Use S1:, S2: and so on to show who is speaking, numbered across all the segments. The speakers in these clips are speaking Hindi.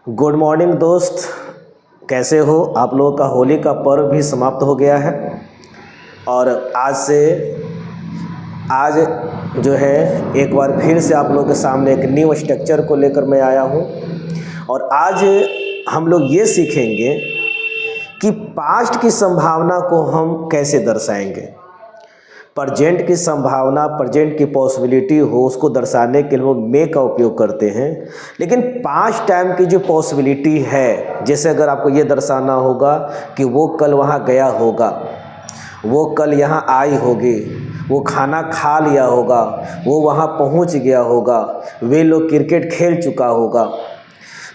S1: गुड मॉर्निंग दोस्त, कैसे हो आप लोगों का? होली का पर्व भी समाप्त हो गया है और आज जो है एक बार फिर से आप लोगों के सामने एक न्यू स्ट्रक्चर को लेकर मैं आया हूँ। और आज हम लोग ये सीखेंगे कि पास्ट की संभावना को हम कैसे दर्शाएंगे। प्रजेंट की संभावना, प्रजेंट की पॉसिबिलिटी हो, उसको दर्शाने के लिए वो मे का उपयोग करते हैं। लेकिन पास्ट टाइम की जो पॉसिबिलिटी है, जैसे अगर आपको ये दर्शाना होगा कि वो कल वहाँ गया होगा, वो कल यहाँ आई होगी, वो खाना खा लिया होगा, वो वहाँ पहुँच गया होगा, वे लोग क्रिकेट खेल चुका होगा,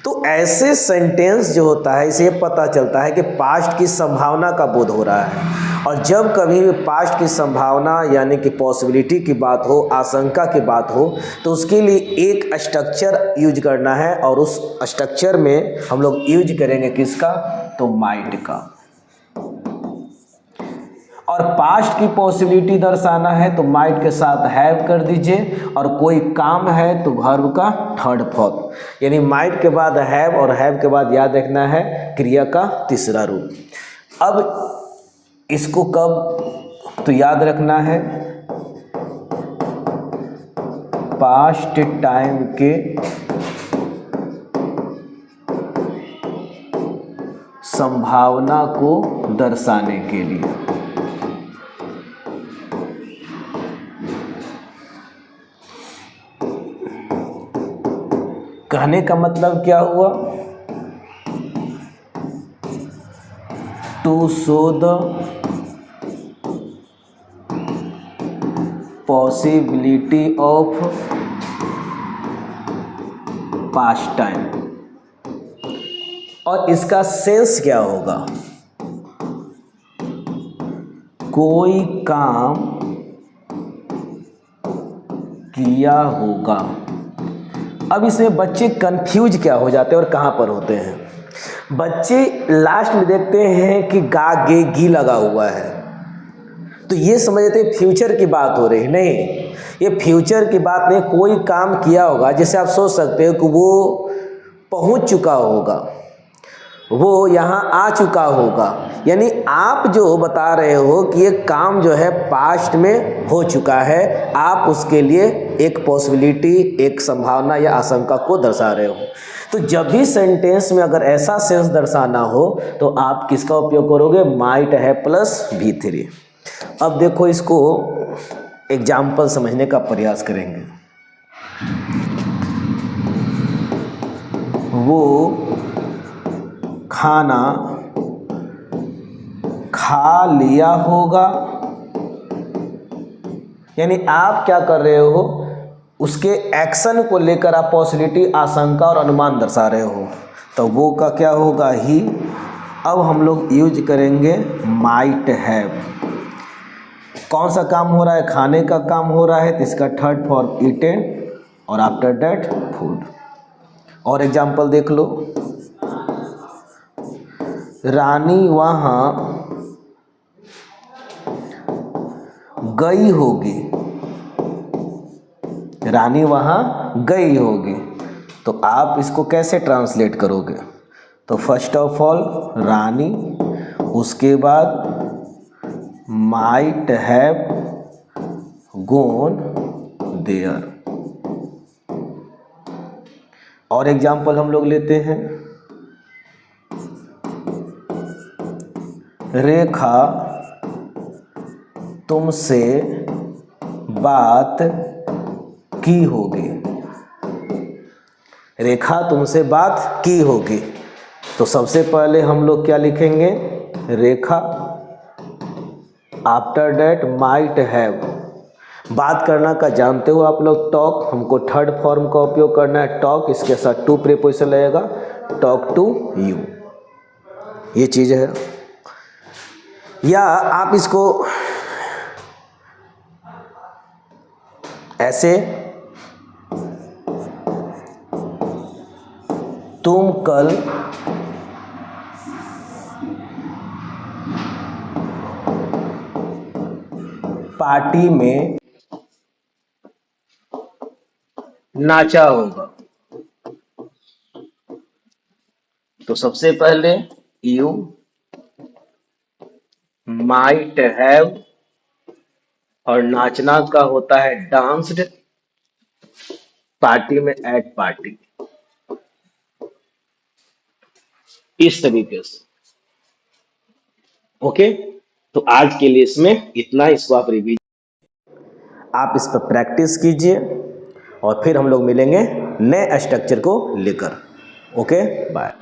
S1: तो ऐसे सेंटेंस जो होता है इसे पता चलता है कि पास्ट की संभावना का बोध हो रहा है। और जब कभी भी पास्ट की संभावना यानी कि पॉसिबिलिटी की बात हो, आशंका की बात हो, तो उसके लिए एक स्ट्रक्चर यूज करना है और उस स्ट्रक्चर में हम लोग यूज करेंगे किसका? तो माइट का। और पास्ट की पॉसिबिलिटी दर्शाना है तो माइट के साथ हैव कर दीजिए, और कोई काम है तो वर्ब का थर्ड फॉर्म, यानी माइट के बाद हैव और हैव के बाद याद रखना है क्रिया का तीसरा रूप। अब इसको कब तो याद रखना है, पास्ट टाइम के संभावना को दर्शाने के लिए। कहने का मतलब क्या हुआ? To show the possibility of past time. और इसका सेंस क्या होगा? कोई काम किया होगा। अब इसमें बच्चे कंफ्यूज क्या हो जाते हैं और कहाँ पर होते हैं? बच्चे लास्ट में देखते हैं कि गा गे गी लगा हुआ है, तो ये समझते हैं फ्यूचर की बात हो रही है। नहीं, ये फ्यूचर की बात नहीं। कोई काम किया होगा, जैसे आप सोच सकते हो कि वो पहुंच चुका होगा, वो यहाँ आ चुका होगा, यानी आप जो बता रहे हो कि ये काम जो है पास्ट में हो चुका है, आप उसके लिए एक पॉसिबिलिटी, एक संभावना या आशंका को दर्शा रहे हो। तो जब भी सेंटेंस में अगर ऐसा सेंस दर्शाना हो तो आप किसका उपयोग करोगे? माइट है प्लस V3। अब देखो, इसको एग्जाम्पल समझने का प्रयास करेंगे। वो खाना खा लिया होगा, यानी आप क्या कर रहे हो? उसके एक्शन को लेकर आप पॉसिबिलिटी, आशंका और अनुमान दर्शा रहे हो, तो वो का क्या होगा? ही। अब हम लोग यूज करेंगे माइट हैव। कौन सा काम हो रहा है? खाने का काम हो रहा है, तो इसका थर्ड फॉर्म ईटेन और आफ्टर दैट फूड। और एग्जाम्पल देख लो, रानी वहाँ गई होगी, रानी वहाँ गई होगी, तो आप इसको कैसे ट्रांसलेट करोगे? तो फर्स्ट ऑफ ऑल रानी, उसके बाद माइट हैव गॉन देयर। और एग्जाम्पल हम लोग लेते हैं, रेखा तुमसे बात की होगी, रेखा तुमसे बात की होगी। तो सबसे पहले हम लोग क्या लिखेंगे? रेखा, आफ्टर दैट माइट हैव। बात करना का जानते हो आप लोग, टॉक, हमको थर्ड फॉर्म का उपयोग करना है टॉक, इसके साथ टू प्रीपोजिशन लगेगा, टॉक टू यू, ये चीज़ है। या आप इसको ऐसे, तुम कल पार्टी में नाचा होगा, तो सबसे पहले यू माइट हैव, और नाचना का होता है डांस्ड, पार्टी में एट पार्टी, इस तरीके से। ओके, तो आज के लिए इसमें इतना, इसको आप रिवीज, आप इस पर प्रैक्टिस कीजिए और फिर हम लोग मिलेंगे नए स्ट्रक्चर को लेकर। Okay, bye.